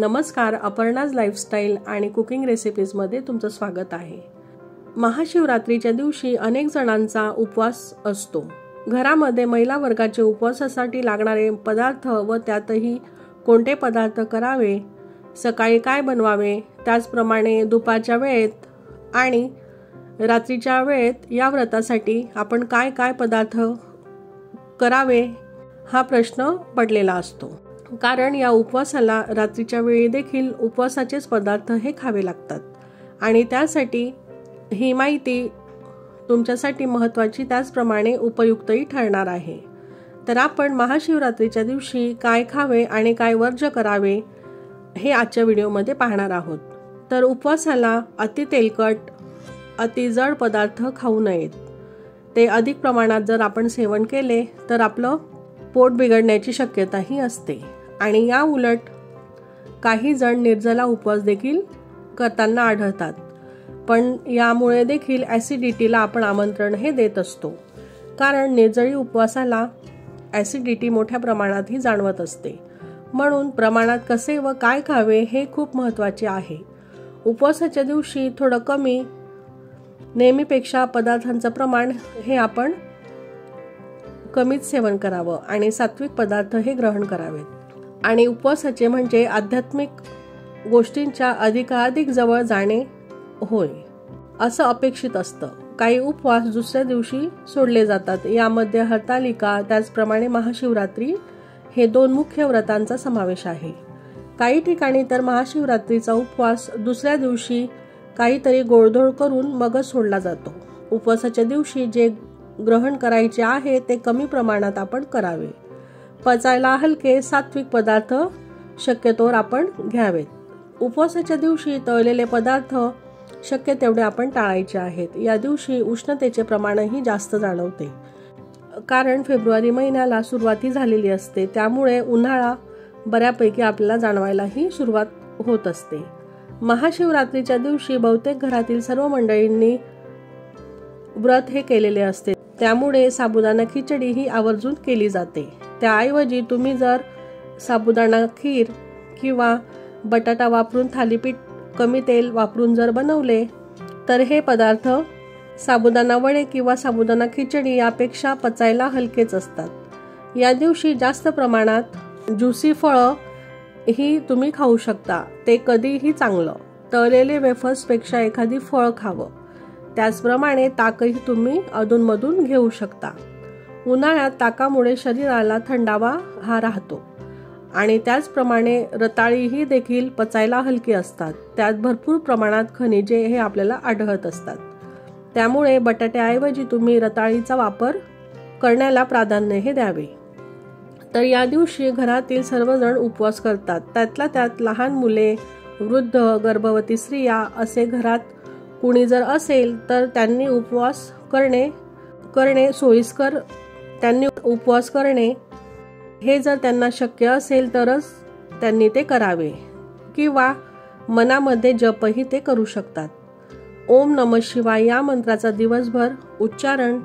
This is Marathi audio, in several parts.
नमस्कार, अपर्णाज लाईफस्टाईल आणि कुकिंग रेसिपीजमध्ये तुमचं स्वागत आहे। महाशिवरात्रीच्या दिवशी अनेक जणांचा उपवास असतो। घरामध्ये महिला वर्गाचे उपवासासाठी लागणारे पदार्थ व त्यातही कोणते पदार्थ करावे, सकाळी काय बनवावे, त्याचप्रमाणे दुपारच्या वेळेत आणि रात्रीच्या वेळेत या व्रतासाठी आपण काय काय पदार्थ करावे हा प्रश्न पडलेला असतो। कारण या उपवासाला रात्रीच्या वेळी देखील उपवासाचेच पदार्थ हे खावे लागतात आणि त्यासाठी ही माहिती तुमच्यासाठी महत्त्वाची त्याचप्रमाणे उपयुक्तही ठरणार आहे। तर आपण महाशिवरात्रीच्या दिवशी काय खावे आणि काय वर्ज्य करावे हे आजच्या व्हिडिओमध्ये पाहणार आहोत। तर उपवासाला अति तेलकट, अति जड पदार्थ खाऊ नयेत। ते अधिक प्रमाणात जर आपण सेवन केले तर आपलं पोट बिघडण्याची शक्यताही असते आणि या उलट काही जण निर्जला उपवास देखील करताना आढळतात, पण यामुळे देखील ॲसिडिटीला आपण आमंत्रण हे देत असतो। कारण निर्जळी उपवासाला ॲसिडिटी मोठ्या प्रमाणातही जाणवत असते, म्हणून प्रमाणात कसे व काय खावे हे खूप महत्त्वाचे आहे। उपवासाच्या दिवशी थोडं कमी, नेहमीपेक्षा पदार्थांचं प्रमाण हे आपण कमीच सेवन करावं आणि सात्विक पदार्थ हे ग्रहण करावेत। आणि उपवासाचे म्हणजे आध्यात्मिक गोष्टींच्या अधिकाधिक जवळ जाणे होय असं अपेक्षित असतं। काही उपवास दुसऱ्या दिवशी सोडले जातात, यामध्ये हरतालिका त्याचप्रमाणे महाशिवरात्री हे दोन मुख्य व्रतांचा समावेश आहे। काही ठिकाणी तर महाशिवरात्रीचा उपवास दुसऱ्या दिवशी काहीतरी गोडधोड करून मगच सोडला जातो। उपवासाच्या दिवशी जे ग्रहण करायचे आहे ते कमी प्रमाणात आपण करावे। पचायला हलके सात्विक पदार्थ शक्यतोवर आपण घ्यावेत। उपवासाच्या दिवशी तळलेले पदार्थ शक्य तेवढे आपण टाळायचे आहेत। या दिवशी उष्णतेचे प्रमाणही जास्त जाणवते, कारण फेब्रुवारी महिन्याला सुरुवाती झालेली असते, त्यामुळे उन्हाळा बऱ्यापैकी आपल्याला जाणवायलाही सुरुवात होत असते। महाशिवरात्रीच्या दिवशी बहुतेक घरातील सर्व मंडळींनी व्रत हे केलेले असते, त्यामुळे साबुदाणा खिचडी ही आवर्जून केली जाते। त्याऐवजी तुम्ही जर साबुदाणा खीर किंवा बटाटा वापरून थालीपीठ कमी तेल वापरून जर बनवले तर हे पदार्थ साबुदाणा वडे किंवा साबुदाणा खिचडी यापेक्षा पचायला हलकेच असतात। या दिवशी जास्त प्रमाणात ज्युसी फळं ही तुम्ही खाऊ शकता, ते कधीही चांगलं। तळलेले वेफर्सपेक्षा एखादी फळ खावं। त्याचप्रमाणे ताकही तुम्ही अधूनमधून घेऊ शकता। उन्हाळ्यात ताकामुळे शरीराला थंडावा हा राहतो आणि त्याचप्रमाणे रताळी ही देखील पचायला हलकी असतात, त्यात भरपूर प्रमाणात खनिजे हे आपल्याला आढळत असतात, त्यामुळे बटाट्याऐवजी तुम्ही रताळीचा वापर करण्याला प्राधान्य हे द्यावे। तर या दिवशी घरातील सर्वजण उपवास करतात, त्यातल्या त्यात लहान मुले, वृद्ध, गर्भवती स्त्रिया असे घरात कुणी जर असेल तर त्यांनी उपवास करणे सोयीस्कर, त्यांनी उपवास करणे हे जर त्यांना शक्य असेल तरच त्यांनी ते करावे किंवा मनामध्ये जपही ते करू शकतात। ओम नमः शिवाय या मंत्राचा दिवसभर उच्चारण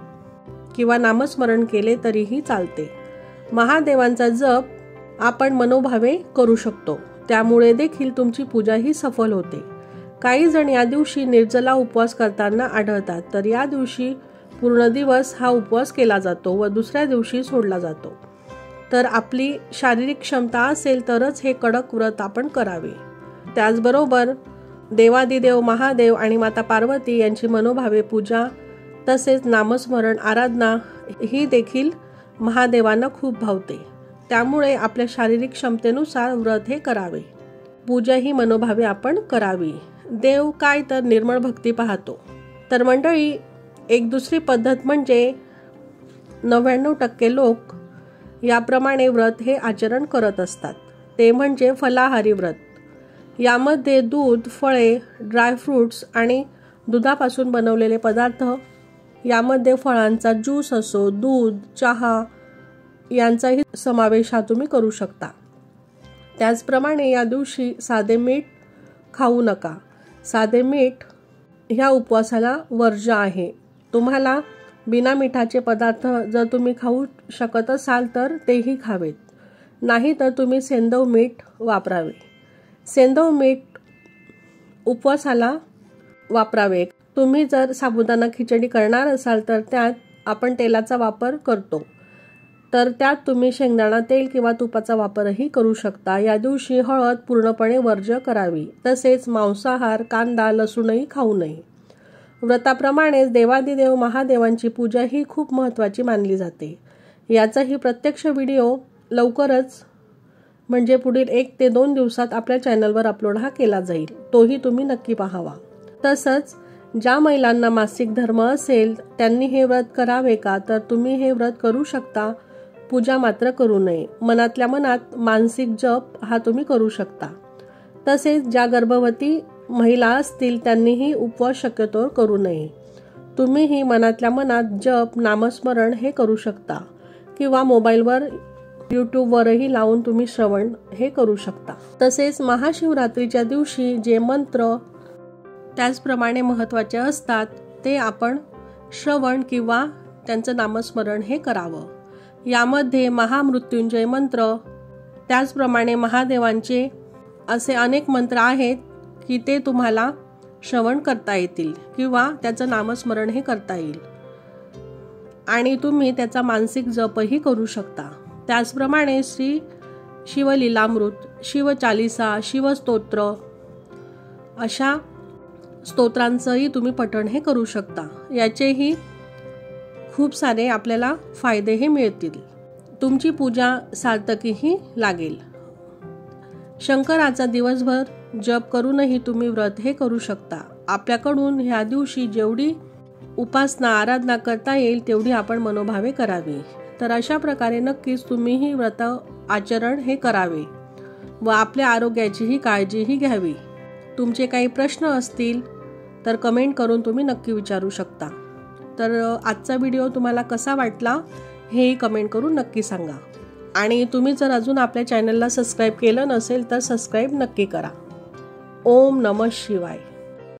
किंवा नामस्मरण केले तरीही चालते। महादेवांचा जप आपण मनोभावे करू शकतो, त्यामुळे देखील तुमची पूजा ही सफल होते। काही जण या दिवशी निर्जला उपवास करताना आढळतात, तर या दिवशी पूर्ण दिवस हा उपवास केला जातो व दुसऱ्या दिवशी सोडला जातो। तर आपली शारीरिक क्षमता असेल तरच हे कडक व्रत आपण करावे। त्याचबरोबर देवादिदेव महादेव आणि माता पार्वती यांची मनोभावे पूजा तसेच नामस्मरण आराधना ही देखील महादेवांना खूप भावते, त्यामुळे आपल्या शारीरिक क्षमतेनुसार व्रत हे करावे। पूजा ही मनोभावे आपण करावी। देव काय तर निर्मळ भक्ती पाहतो। तर मंडळी, एक दुसरी पद्धत म्हणजे 99% लोक याप्रमाणे व्रत हे आचरण करत असतात, ते म्हणजे फलाहारी व्रत। यामध्ये दूध, फळे, ड्रायफ्रूट्स आणि दुधापासून बनवलेले पदार्थ, यामध्ये फळांचा ज्यूस असो, दूध, चहा यांचाही समावेश हा तुम्ही करू शकता। त्याचप्रमाणे या दिवशी साधे मीठ खाऊ नका। साधे मीठ ह्या उपवासाला वर्ज्य आहे। तुम्हाला बिना मिठाचे पदार्थ जर तुम्ही खाऊ शकत असाल तर तेही खावेत, नाही तर तुम्ही सेंधव मीठ वापरावे। सेंधव मीठ उपवासाला वापरावे। तुम्ही जर साबुदाणा खिचडी करणार असाल तर त्यात आपण तेलाचा वापर करतो, तर त्यात तुम्ही शेंगदाणा तेल किंवा तुपाचा वापरही करू शकता। या दिवशी हळद पूर्णपणे वर्ज्य करावी, तसेच मांसाहार, कांदा, लसूणही खाऊ नये। व्रताप्रमाणेच देवादिदेव महादेवांची पूजा ही खूप महत्त्वाची मानली जाते। याचाही प्रत्यक्ष व्हिडिओ लवकरच म्हणजे पुढील 1 ते 2 दिवसात आपल्या चॅनलवर अपलोड केला जाईल, तोही तुम्ही नक्की पाहावा। तसंच ज्या महिलांना मासिक धर्म असेल त्यांनी हे व्रत करावे का, तर तुम्ही हे व्रत करू शकता, पूजा मात्र करू नये। मनातल्या मनात मानसिक जप हा तुम्ही करू शकता। तसेच ज्या गर्भवती महिला असतील त्यांनीही उपवास शक्यतोवर करू नये। तुम्हीही मनातल्या मनात जप, नामस्मरण हे करू शकता किंवा मोबाईलवर यूट्यूबवरही लावून तुम्ही श्रवण हे करू शकता। तसेच महाशिवरात्रीच्या दिवशी जे मंत्र त्याचप्रमाणे महत्त्वाचे असतात ते आपण श्रवण किंवा त्यांचं नामस्मरण हे करावं। यामध्ये महामृत्युंजय मंत्र, त्याचप्रमाणे महादेवांचे असे अनेक मंत्र आहेत की ते तुम्हाला श्रवण करता येतील किंवा त्याचं नामस्मरण हे करता येईल आणि तुम्ही त्याचा मानसिक जपही करू शकता। त्याचप्रमाणे श्री शिवलीलामृत, शिवचालिसा, शिवस्तोत्र अशा स्तोत्रांचंही तुम्ही पठण हे करू शकता। याचेही खूप सारे आपल्याला फायदे हे मिळतील, तुमची पूजा सार्थकीही लागेल। शंकराचा दिवसभर जप करूनही तुम्ही व्रत हे करू शकता। आपल्याकडून ह्या दिवशी जेवढी उपासना आराधना करता येईल तेवढी आपण मनोभावे करावी। तर अशा प्रकारे नक्कीच तुम्हीही व्रत आचरण हे करावे व आपल्या आरोग्याचीही काळजीही घ्यावी। तुमचे काही प्रश्न असतील तर कमेंट करून तुम्ही नक्की विचारू शकता। तर आजचा व्हिडिओ तुम्हाला कसा वाटला हे कमेंट करून नक्की सांगा आणि तुम्ही जर अजून आपल्या चॅनलला सबस्क्राईब केलं नसेल तर सबस्क्राईब नक्की करा। ओम नमः शिवाय।